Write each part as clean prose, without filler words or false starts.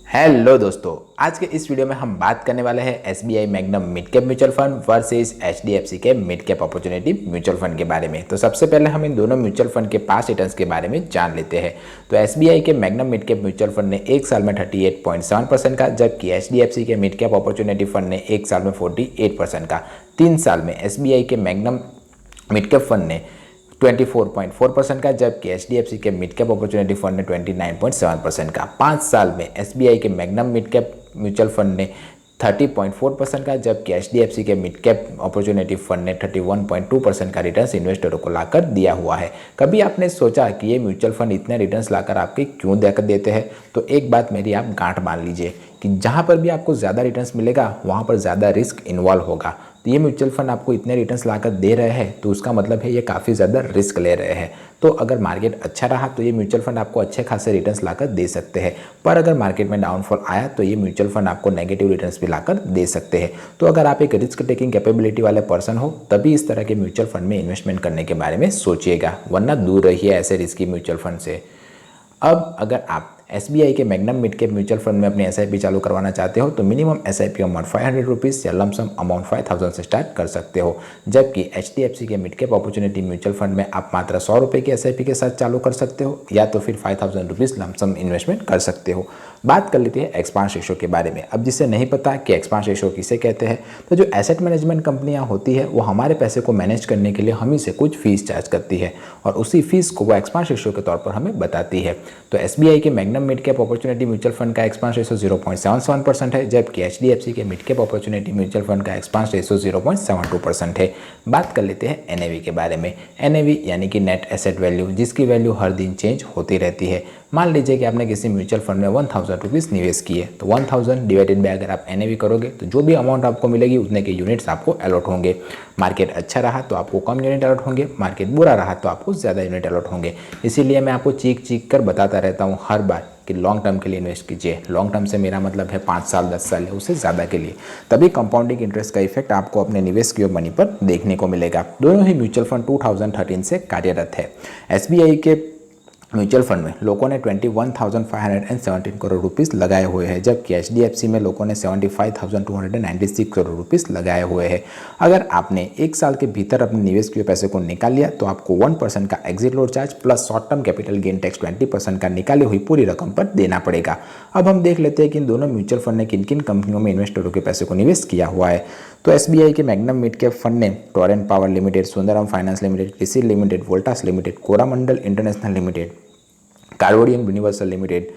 Hello दोस्तों, आज के इस वीडियो में हम बात करने वाले हैं SBI Magnum mid cap mutual fund versus HDFC के mid cap opportunity mutual fund के बारे में। तो सबसे पहले हम इन दोनों म्यूचुअल फंड के पास रिटर्न्स के बारे में जान लेते हैं। तो एसबीआई के Magnum mid cap mutual fund ने एक साल में 38.7% का, जबकि एचडीएफसी के मिड कैप अपॉर्चुनिटी फंड ने एक साल में 48% का। 3 साल में एसबीआई के मैग्नम मिड कैप फंड ने 24.4% का, जबकि एचडीएफसी के मिड कैप अपॉर्चुनिटी फंड ने 29.7% का। 5 साल में एसबीआई के Magnum mid cap mutual fund ने 30.4% का, जबकि एचडीएफसी के मिड कैप अपॉर्चुनिटी फंड ने 31.2% का रिटर्न्स इन्वेस्टरों को लाकर दिया हुआ है। कभी आपने सोचा कि ये म्यूचुअल फंड इतने रिटर्न्स लाकर आपके क्यों देकर देते हैं? तो एक बात मेरी आप गांठ बांध लीजिए कि जहाँ पर भी आपको ज़्यादा रिटर्न्स मिलेगा वहाँ पर ज़्यादा रिस्क इन्वॉल्व होगा। तो ये म्यूचुअल फंड आपको इतने रिटर्न्स लाकर दे रहे हैं तो उसका मतलब है ये काफ़ी ज़्यादा रिस्क ले रहे हैं। तो अगर मार्केट अच्छा रहा तो ये म्यूचुअल फंड आपको अच्छे खासे रिटर्न्स लाकर दे सकते हैं, पर अगर मार्केट में डाउनफॉल आया तो ये म्यूचुअल फंड आपको नेगेटिव रिटर्न्स भी लाकर दे सकते हैं। तो अगर आप एक रिस्क टेकिंग कैपेबिलिटी वाले पर्सन हो तभी इस तरह के म्यूचुअल फंड में इन्वेस्टमेंट करने के बारे में सोचिएगा, वरना दूर रहिए ऐसे रिस्की म्यूचुअल फंड से। अब अगर आप एसबीआई के Magnum mid cap mutual fund में अपनी एसआईपी चालू करवाना चाहते हो तो मिनिमम एसआईपी अमाउंट 500 रुपीज़ या लमसम अमाउंट 5000 से स्टार्ट कर सकते हो, जबकि एचडीएफसी के mid cap opportunity mutual fund में आप मात्र 100 रुपये की एसआईपी के साथ चालू कर सकते हो या तो फिर 5000 रुपीज़ लमसम इन्वेस्टमेंट कर सकते हो। बात कर लेते हैं एक्सपांस रेशो के बारे में। अब जिसे नहीं पता कि एक्सपांस रेशो किसे कहते हैं, तो जो एसेट मैनेजमेंट कंपनियां होती है वो हमारे पैसे को मैनेज करने के लिए हम ही से कुछ फीस चार्ज करती है और उसी फीस को वो एक्सपांस रेशो के तौर पर हमें बताती है। तो एसबीआई के Magnum mid cap opportunity mutual fund का एक्सपांस रेशो 0.77% है, जबकि एचडीएफसी के mid cap opportunity mutual fund का एक्सपांस रेशो 0.72% है। बात कर लेते हैं एनएवी के बारे में। एनएवी यानी कि नेट एसेट वैल्यू, जिसकी वैल्यू हर दिन चेंज होती रहती है। मान लीजिए कि आपने किसी म्यूचुअल फंड में 1000 रुपीज़ निवेश किए, तो 1000 डिवाइडेड बाय अगर आप एनएवी करोगे तो जो भी अमाउंट आपको मिलेगी उतने के यूनिट्स आपको अलॉट होंगे। मार्केट अच्छा रहा तो आपको कम यूनिट अलॉट होंगे, मार्केट बुरा रहा तो आपको ज़्यादा यूनिट अलॉट होंगे। इसीलिए मैं आपको चीख चीख कर बताता रहता हूँ हर बार कि लॉन्ग टर्म के लिए इन्वेस्ट कीजिए। लॉन्ग टर्म से मेरा मतलब है 5 साल 10 साल है, उससे ज़्यादा के लिए। तभी कंपाउंडिंग इंटरेस्ट का इफेक्ट आपको अपने निवेश किए मनी पर देखने को मिलेगा। दोनों ही म्यूचुअल फंड 2013 से कार्यरत है। एसबीआई के म्यूचुअल फंड में लोगों ने 21,517 करोड़ रुपीस लगाए हुए हैं, जबकि एचडीएफसी में लोगों ने 75,296 करोड़ रुपीस लगाए हुए हैं। अगर आपने एक साल के भीतर अपने निवेश किए पैसे को निकाल लिया तो आपको 1% का exit load charge plus short term capital gain tax 20% का निकाली हुई पूरी रकम पर देना पड़ेगा। अब हम देख लेते हैं कि इन दोनों म्यूचुअल फंड ने किन किन कंपनियों में इन्वेस्टरों के पैसे को निवेश किया हुआ है। तो एसबीआई के मैग्नम मिड कैप फंड ने Torrent Power Limited, Sundaram Finance Limited, CRISIL Limited, Voltas Limited, Coromandel International Limited, Carborundum Universal Limited,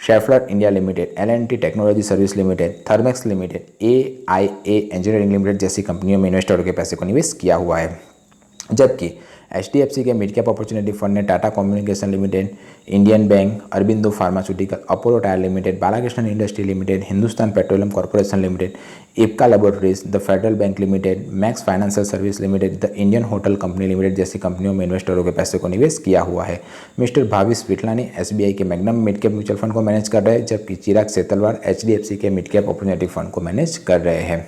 Schaeffler India Limited, L&T Technology Service Limited, Thermax Limited, AIA Engineering Limited जैसी कंपनियों में इन्वेस्टरों के पैसे को निवेश किया हुआ है। जबकि एचडीएफसी के मिड कैप अपॉर्चुनिटी फंड ने Tata communication limited, Indian bank, Aurobindo pharmaceutical, Apollo tyre limited, Balakrishnan industry limited, Hindustan petroleum corporation limited, Ipca laboratories, the federal bank limited, max financial service limited, the Indian hotel company limited जैसी कंपनियों में इन्वेस्टरों के पैसे को निवेश किया हुआ है। मिस्टर भाविश विठलानी एसबीआई के Magnum mid cap mutual fund को मैनेज कर रहे हैं, जबकि चिराग सेतलवार एचडीएफसी के मिड कैप अपॉर्चुनिटी फंड को मैनेज कर रहे हैं।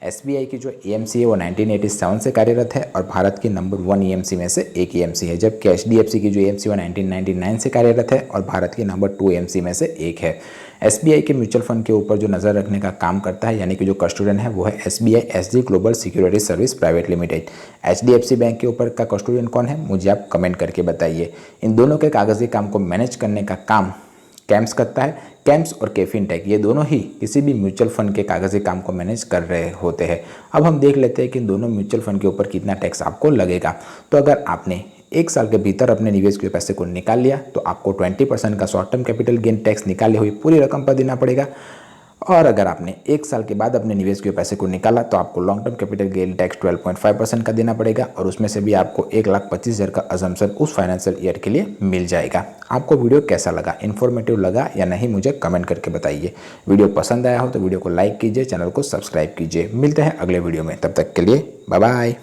एसबीआई की जो ईएमसी है वो 1987 से कार्यरत है और भारत की नंबर 1 ईएमसी में से एक ईएमसी है, जबकि एचडीएफसी की जो ईएमसी वो 1999 से कार्यरत है और भारत की नंबर 2 ईएमसी में से एक है। एसबीआई के म्यूचुअल फंड के ऊपर जो नज़र रखने का काम करता है यानी कि जो कस्टोडियन है वो है SBI SG global security service private limited. HDFC bank के ऊपर का कस्टोडियन कौन है मुझे आप कमेंट करके बताइए। इन दोनों के कागजी काम को मैनेज करने का काम कैम्स करता है। कैम्स और कैफिन टेक ये दोनों ही किसी भी म्यूचुअल फंड के कागजी काम को मैनेज कर रहे होते हैं। अब हम देख लेते हैं कि इन दोनों म्यूचुअल फंड के ऊपर कितना टैक्स आपको लगेगा। तो अगर आपने एक साल के भीतर अपने निवेश के पैसे को निकाल लिया तो आपको 20% का short term capital gain tax निकाली हुई पूरी रकम पर देना पड़ेगा, और अगर आपने एक साल के बाद अपने निवेश के पैसे को निकाला तो आपको long term capital gain tax 12.5% का देना पड़ेगा और उसमें से भी आपको 1,25,000 का अजम्पशन उस फाइनेंशियल ईयर के लिए मिल जाएगा। आपको वीडियो कैसा लगा, इन्फॉर्मेटिव लगा या नहीं मुझे कमेंट करके बताइए। वीडियो पसंद आया हो तो वीडियो को लाइक कीजिए, चैनल को सब्सक्राइब कीजिए। मिलते हैं अगले वीडियो में, तब तक के लिए बाय बाय।